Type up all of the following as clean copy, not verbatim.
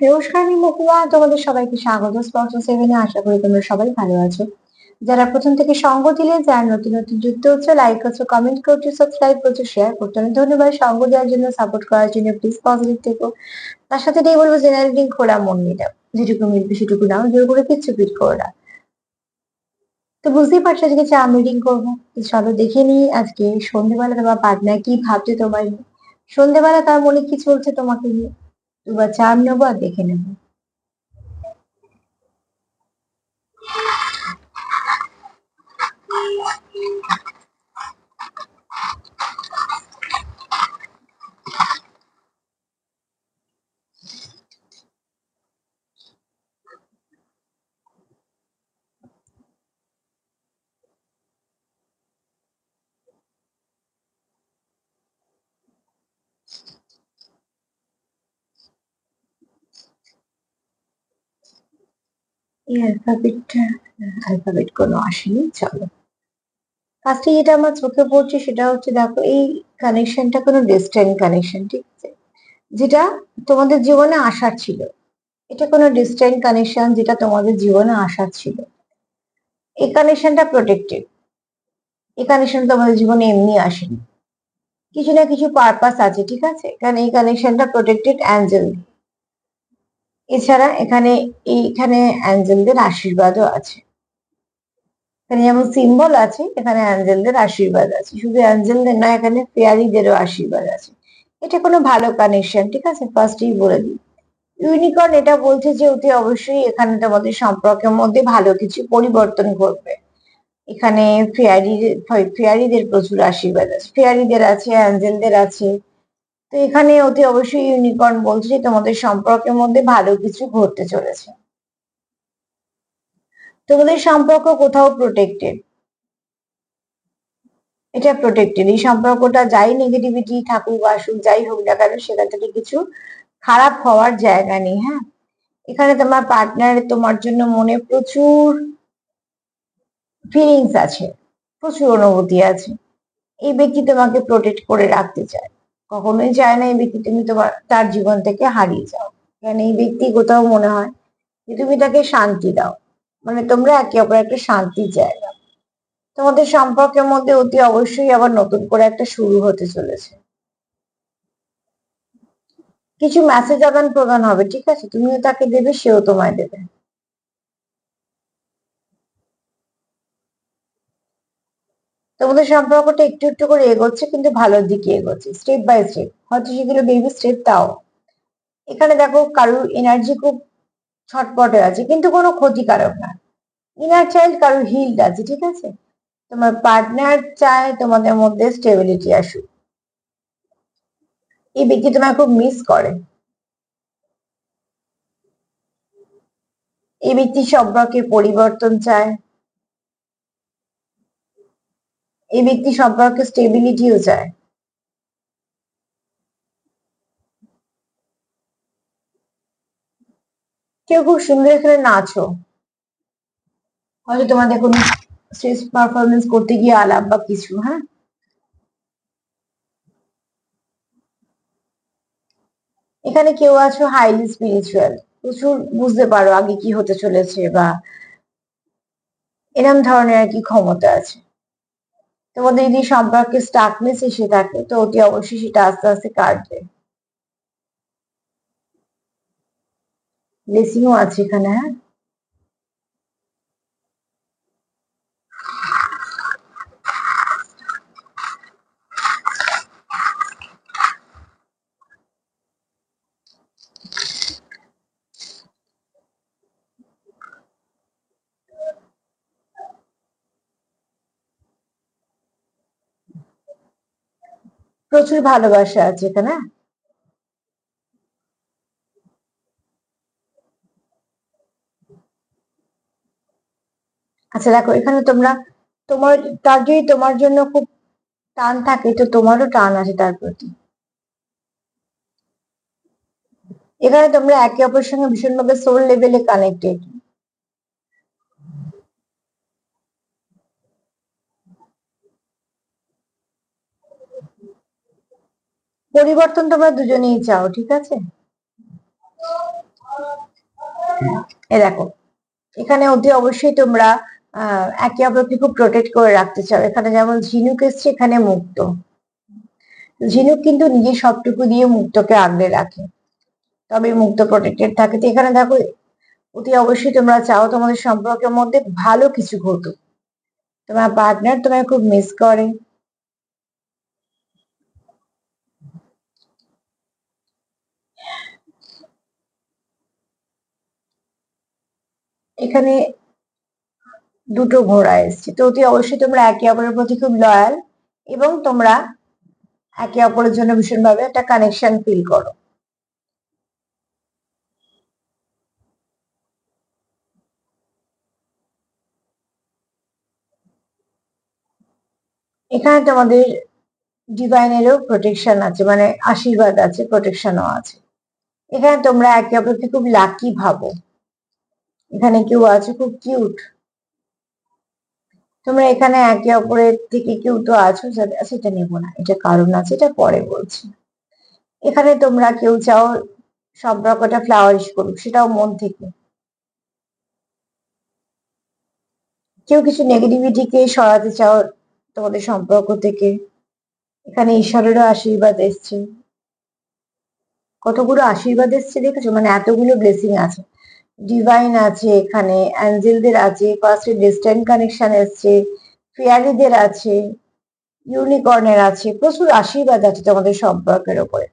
নমস্কার, আমি মহুয়া। তোমাদের সবাইকে স্বাগত স্পর্শ সেভেনে। আশা করি তোমরা সবাই ভালো আছো। যারা প্রথম থেকে সঙ্গ দিলে, যারা নতুন নতুন যুক্ত হচ্ছে, লাইক করছো, কমেন্ট করছো, সাবস্ক্রাইব করছো, শেয়ার করছো, অনেক ধন্যবাদ। সঙ্গ দেওয়ার জন্য, সাপোর্ট করার জন্য প্লিজ পজিটিভ থেকো। তার সাথে এটাই বলবো, জেনারেটিং খোলা মন নিয়ে দাও, যেটুকু মিলবে সেটুকু নাও, জোর করে কিচ্ছু ফিট করো না। তো বুঝতেই পারছো আজকে চার্ম রিডিং করবো। তো চলো দেখে নিই আজকে সন্ধ্যেবেলা তোমার পার্টনার কি ভাবছে তোমার নিয়ে। সন্ধ্যেবেলা তার মনে কি চলছে তোমাকে নিয়ে। দুবার চার্ম নেবো আর দেখে নেবো। এই অ্যালফাবেট কোনো আসেনি, চলো। ফার্স্টে যেটা আমার চোখে পড়ছে সেটা হচ্ছে, দেখো এই কানেকশনটা কোনো ডিস্টেন্ট কানেকশন, ঠিক আছে? যেটা তোমাদের জীবনে আসার ছিল। এটা কোনো ডিস্টেন্ট কানেকশন যেটা তোমাদের জীবনে আসার ছিল। এই কানেকশনটা প্রোটেক্টেড। এই কানেকশন তোমাদের জীবনে এমনি আসেনি, কিছু না কিছু পারপাস আছে, ঠিক আছে? কারণ এই কানেকশনটা প্রোটেক্টেড অ্যাঞ্জেল। এছাড়া এইখানে অ্যাঞ্জেলদের আশীর্বাদও আছে। এখানে যেমন সিম্বল আছে, এখানে অ্যাঞ্জেলদের আশীর্বাদ আছে। শুধু অ্যাঞ্জেলদের নয়, এখানে ফেয়ারিদেরও আশীর্বাদ আছে। এটা কোনো ভালো কানেকশন, ঠিক আছে? ফার্স্টেই বলে দিই। ইউনিকর্ন এটা বলছে যে অতি অবশ্যই এখানে তোমাদের সম্পর্কের মধ্যে ভালো কিছু পরিবর্তন ঘটবে। এখানে ফেয়ারি ফেয়ারিদের প্রচুর আশীর্বাদ আছে, ফেয়ারিদের আছে, অ্যাঞ্জেলদের আছে। তো এখানে অতি অবশ্যই ইউনিকর্ন বলছে যে তোমাদের সম্পর্কের মধ্যে ভালো কিছু ঘটতে চলেছে। তোমাদের সম্পর্ক কোথাও প্রোটেক্টেড। এটা প্রোটেক্টেড। এই সম্পর্কটা যাই নেগেটিভিটি থাকুক আসুক, যাই হোক না কেন, সেখান থেকে কিছু খারাপ হওয়ার জায়গা নেই। হ্যাঁ, এখানে তোমার পার্টনারের তোমার জন্য মনে প্রচুর ফিলিংস আছে, প্রচুর অনুভূতি আছে। এই ব্যক্তি তোমাকে প্রোটেক্ট করে রাখতে চায়। কখনোই চায় না এই ব্যক্তি তুমি তার জীবন থেকে হারিয়ে যাও। কারণ এই ব্যক্তি কোথাও মনে হয় যে তুমি তাকে শান্তি দাও, মানে তোমরা একে অপরের একটা শান্তির জায়গা। তোমাদের সম্পর্কের মধ্যে অতি অবশ্যই আবার নতুন করে একটা শুরু হতে চলেছে। কিছু মেসেজ আদান প্রদান হবে, ঠিক আছে? তুমিও তাকে দেবে, সেও তোমায় দেবে। তোমাদের সম্পর্কটা একটু একটু করে এগোচ্ছে, কিন্তু ভালোর দিকে এগোচ্ছে, স্টেপ বাই স্টেপ। হয়তো সেগুলো বেবি স্টেপ, তাও এখানে দেখো কারুর এনার্জি খুব ছটপটে আছে, কিন্তু কোনো ক্ষতিকারক না। ইনার চাইল্ড কারুর হিলড আছে, ঠিক আছে? তোমার পার্টনার চায় তোমাদের মধ্যে স্টেবিলিটি আসুক। এই ব্যক্তি তোমায় খুব মিস করে। এই ব্যক্তি সম্পর্কে পরিবর্তন চায়। এই ব্যক্তি সম্পর্কে স্টেবিলিটিও চায়। কেউ খুব সুন্দর এখানে নাচো, হয়তো তোমাদের কোনো স্টেজ পারফরমেন্স করতে গিয়ে আলাপ বা কিছু। হ্যাঁ, এখানে কেউ আছো হাইলি স্পিরিচুয়াল, প্রচুর বুঝতে পারো আগে কি হতে চলেছে, বা এরম ধরনের আর কি ক্ষমতা আছে। তোমাদের যদি সম্পর্কে স্টাকনেস এসে থাকে, তো অতি অবশ্যই সেটা আস্তে আস্তে কাটবে। ব্লেসিংও আছে এখানে। হ্যাঁ, প্রচুর ভালোবাসা আছে এখানে। আচ্ছা দেখো, এখানে তোমরা তোমার তার যদি তোমার জন্য খুব টান থাকে, তো তোমারও টান আছে তার প্রতি। এখানে তোমরা একে অপরের সঙ্গে ভীষণভাবে সোল লেভেলে কানেক্টেড। পরিবর্তন তোমরা দুজনেই চাও, ঠিক আছে? এ দেখো, এখানে অতি অবশ্যই তোমরা একে অপরকে খুব প্রোটেক্ট করে রাখতে চাও। এখানে যেমন ঝিনুক এসছে, এখানে মুক্ত। ঝিনুক কিন্তু নিজের সবটুকু দিয়ে মুক্তকে আগলে রাখে, তবে মুক্ত প্রোটেক্টেড থাকে। তো এখানে দেখো, অতি অবশ্যই তোমরা চাও তোমাদের সম্পর্কের মধ্যে ভালো কিছু ঘটুক। তোমার পার্টনার তোমায় খুব মিস করে। এখানে দুটো ঘোড়া এসছে, তো অতি অবশ্যই তোমরা একে অপরের প্রতি খুব লয়াল, এবং তোমরা একে অপরের জন্য ভীষণভাবে একটা কানেকশন ফিল করো। এখানে তোমাদের ডিভাইনেরও প্রোটেকশন আছে, মানে আশীর্বাদ আছে, প্রোটেকশনও আছে। এখানে তোমরা একে অপরকে খুব লাকি ভাবো। এখানে কেউ আছে খুব কিউট। তোমরা এখানে একে অপরের থেকে কেউ তো আছো, সেটা নেবো না, এটা কারণ আছে, এটা পরে বলছি। এখানে তোমরা কেউ চাও সম্পর্কটা ফ্লাওয়ারিশ করুক, সেটাও মন থেকে। কেউ কিছু নেগেটিভিটিকে সরাতে চাও তোমাদের সম্পর্ক থেকে। এখানে ঈশ্বরেরও আশীর্বাদ এসছে, কতগুলো আশীর্বাদ এসছে দেখেছো, মানে এতগুলো ব্লেসিং আছে। ডিভাইন আছে, এখানে অ্যাঞ্জেলদের আছে, ফার্স্টে ডেস্টাইন কানেকশন এসছে, ফেয়ারিদের আছে, ইউনিকর্নের আছে, প্রচুর আশীর্বাদ আছে তোমাদের সম্পর্কের উপরে।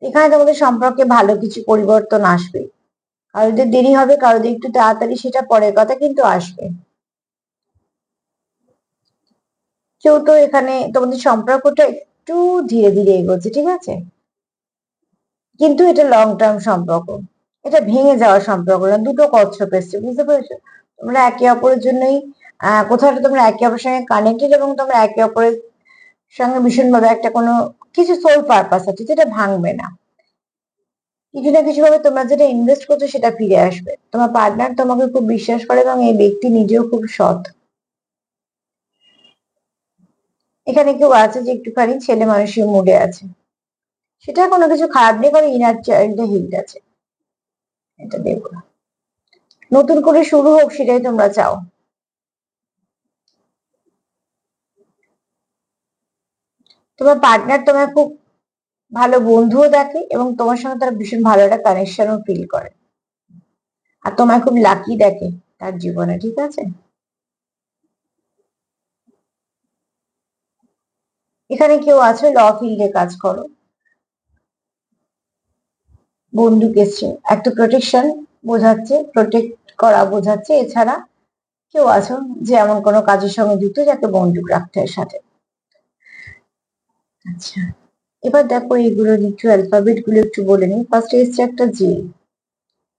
এখানে তোমাদের সম্পর্কে ভালো কিছু পরিবর্তন আসবে। কারোদের দেরি হবে, কারোদের একটু তাড়াতাড়ি, সেটা পরের কথা, কিন্তু আসবে। কেউ তো এখানে তোমাদের সম্পর্কটা একটু ধীরে ধীরে এগোচ্ছে, ঠিক আছে, কিন্তু এটা লং টার্ম সম্পর্ক। এটা ভেঙে যাওয়ার সম্পর্ক না, দুটো কচ্ছপ এসছে, বুঝতে পেরেছো? তোমরা একে অপরের জন্যই কোথাও তোমরা একে অপরের সঙ্গে কানেক্টেড, এবং তোমরা একে অপরের সঙ্গে ভীষণভাবে একটা কোনো কিছু সোল পারপাস আছে, যেটা ভাঙবে না। কিছু না কিছু ভাবে তোমরা যেটা ইনভেস্ট করছো সেটা ফিরে আসবে। তোমার পার্টনার তোমাকে খুব বিশ্বাস করে, এবং এই ব্যক্তি নিজেও খুব সৎ। এখানে কেউ আছে যে একটুখানি ছেলে মানুষের মুডে আছে, সেটা কোনো কিছু খারাপ নেই, কারণ ইনার চাইল্ডে হিট আছে। এটা দেখো, নতুন করে শুরু হোক, সেটাই তোমরা চাও। তোমার পার্টনার তোমার খুব ভালো বন্ধুও দেখে, এবং তোমার সঙ্গে তারা ভীষণ ভালো একটা কানেকশনও ফিল করে, আর তোমায় খুব লাকি দেখে তার জীবনে, ঠিক আছে। এখানে কেউ আছো ল ফিল্ডে কাজ করো, বন্দুক এসছে, একটা প্রোটেকশন বোঝাচ্ছে, প্রোটেক্ট করা বোঝাচ্ছে। এছাড়া কেউ আছো যে এমন কোনো কাজের সঙ্গে যুক্ত যাকে বন্দুক রাখতে হয় সাথে। আচ্ছা, এবার দেখো এইগুলোর একটু অ্যালফাবেট গুলো একটু বলে নিই। ফার্স্ট এসছে একটা জে।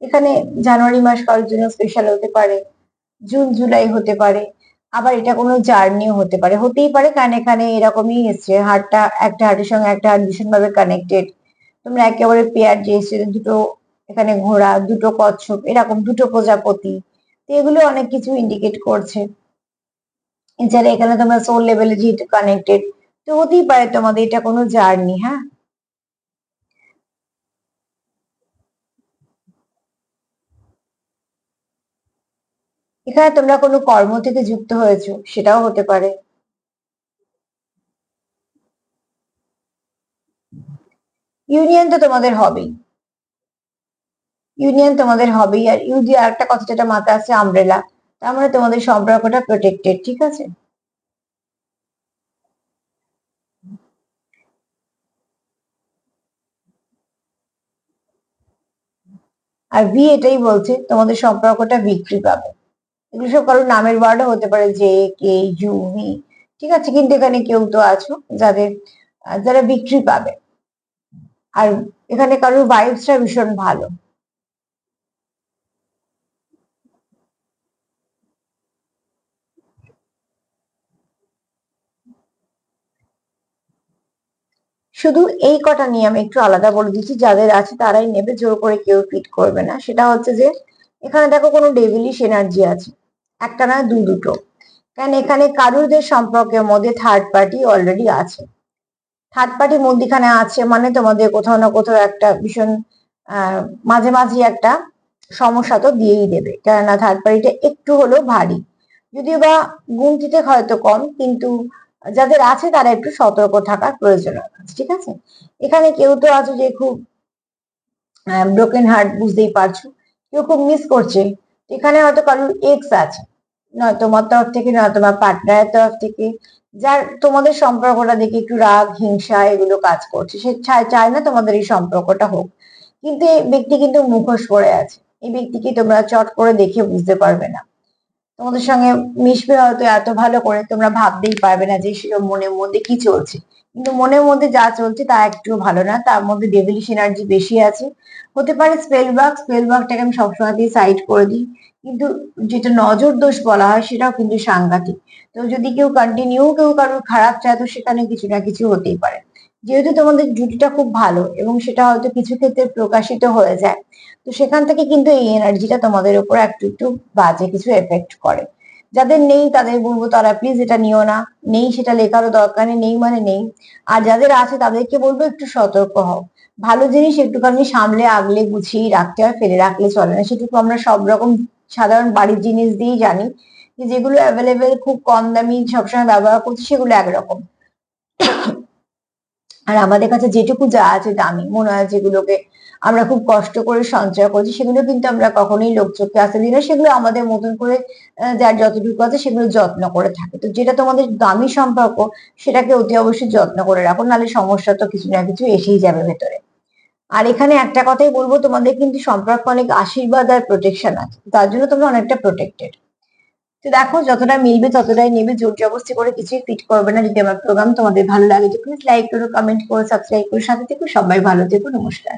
এখানে জানুয়ারি মাস কারোর জন্য স্পেশাল হতে পারে, জুন জুলাই হতে পারে, আবার এটা কোনো জার্নিও হতে পারে, হতেই পারে, কারণ এখানে এরকমই এসছে, হার্টটা একটা হার্টের সঙ্গে একটা হার্ট ভীষণ ভাবে কানেক্টেড। তোমরা একেবারে পেয়ার যে এসছে, দুটো এখানে ঘোড়া, দুটো কচ্ছপ, এরকম দুটো প্রজাপতি, তো এগুলো অনেক কিছু ইন্ডিকেট করছে। এছাড়া এখানে তোমরা সোল লেভেলে যেহেতু কানেক্টেড, তো হতেই পারে তোমাদের এটা কোনো জার্নি। হ্যাঁ, এখানে তোমরা কোনো কর্ম থেকে যুক্ত হয়েছো, সেটাও হতে পারে। ইউনিয়ন তো তোমাদের হবেই, ইউনিয়ন তোমাদের হবেই। আর ইউ দিয়ে আরেকটা কথা যেটা মাথায় আছে, আমব্রেলা, তার মানে তোমাদের সম্পর্কটা প্রোটেক্টেড, ঠিক আছে। আর ভি এটাই বলছে তোমাদের সম্পর্কটা বিক্রি পাবে। এগুলো সব কারোর নামের ওয়ার্ডও হতে পারে, জে, কে, ইউ, ভি, ঠিক আছে, কিন্তু এখানে কেউ তো আছো যাদের যারা বিক্রি পাবে। আর এখানে কারোর ভাইবসটা ভীষণ ভালো। শুধু এই কটা নিয়ে আমি একটু আলাদা বলে দিচ্ছি, যাদের আছে তারাই নেবে, জোর করে কেউ ফিট করবে না। সেটা হচ্ছে যে এখানে দেখো কোনো ডেভিলিশ এনার্জি আছে, একটা না দুটো। কারণ এখানে কারুরদের সম্পর্কের মধ্যে থার্ড পার্টি অলরেডি আছে। থার্ড পার্টি মধ্যিখানে আছে, মানে তোমাদের কোথাও না কোথাও একটা ভীষণ মাঝে মাঝে একটা সমস্যা তো দিয়েই দেবে, কেননা থার্ড পার্টিটা একটু হলেও ভারী, যদিও বা গুনতিতে হয়তো কম, কিন্তু যাদের আছে তারা একটু সতর্ক থাকার প্রয়োজন আছে, ঠিক আছে। এখানে কেউ তো আছে যে খুব ব্রোকেন হার্ট, বুঝতেই পারছো, কেউ খুব মিস করছে, এখানে হয়তো কারোর এক্স আছে, নয় তোমার তরফ থেকে নয় তোমার পার্টনারের তরফ থেকে, যার তোমাদের সম্পর্কটা দেখে একটু রাগ হিংসা এগুলো কাজ করছে, সে চায় চায় না তোমাদের এই সম্পর্কটা হোক, কিন্তু এই ব্যক্তি কিন্তু মুখোশ পরে আছে, এই ব্যক্তিকে তোমরা চট করে দেখে বুঝতে পারবে না, তোমাদের সঙ্গে মিশবে হয়তো এত ভালো করে তোমরা ভাবতেই পারবে না যে সেটা মনের মধ্যে কি চলছে, কিন্তু মনের মধ্যে যা চলছে তা একটু ভালো না, তার মধ্যে ডেভিলিশ এনার্জি বেশি আছে, হতে পারে স্পেল ওয়ার্কটাকে আমি সবসময় সাইড করে দিই, কিন্তু যেটা নজর দোষ বলা হয় সেটাও কিন্তু সাংঘাতিক। তো যদি কেউ কন্টিনিউ কেউ কারোর খারাপ চায় তো সেখানে কিছু না কিছু হতেই পারে, যেহেতু তোমাদের জুটিটা খুব ভালো এবং সেটা হয়তো কিছু ক্ষেত্রে প্রকাশিত হয়ে যায়, তো সেখান থেকে কিন্তু এই এনার্জিটা তোমাদের উপর একটু একটু বাজে কিছু এফেক্ট করে। যাদের নেই তাদের বলবো তারা প্লিজ এটা নিও না, নেই সেটা লেখারও দরকার নেই, নেই মানে নেই। আর যাদের আছে তাদেরকে বলবো একটু সতর্ক হও, ভালো জিনিস একটুখানি সামলে আগলে গুছিয়ে রাখতে হয়, ফেলে রাখলে চলে না, সেটুকু আমরা সব রকম সাধারণ বাড়ির জিনিস দিয়েই জানি, যে যেগুলো অ্যাভেলেবেল খুব কম দামি সবসময় ব্যবহার করছি সেগুলো একরকম, আর আমাদের কাছে যেটুকু যা আছে দামি মনে হয় যেগুলোকে আমরা খুব কষ্ট করে সঞ্চয় করছি সেগুলো কিন্তু আমরা কখনোই লোক চোখে আসতে দিই না, সেগুলো আমাদের মতন করে যার যতটুকু আছে সেগুলো যত্ন করে থাকে। তো যেটা তোমাদের দামি সম্পর্ক সেটাকে অতি অবশ্যই যত্ন করে রাখো, নাহলে সমস্যা তো কিছু না কিছু এসেই যাবে ভেতরে। আর এখানে একটা কথাই বলবো, তোমাদের কিন্তু সম্পর্কে অনেক আশীর্বাদ আর প্রোটেকশন আছে, তার জন্য তোমরা অনেকটা প্রোটেক্টেড। তো দেখো যতটা মিলবে ততটাই নেবে, জোর জবরদস্তি করে কিছুই ফিট করবে না। যদি আমার প্রোগ্রাম তোমাদের ভালো লাগে তো প্লিজ লাইক করো, কমেন্ট করো, সাবস্ক্রাইব করো, সাথে থেকো, সবাই ভালো থেকো, নমস্কার।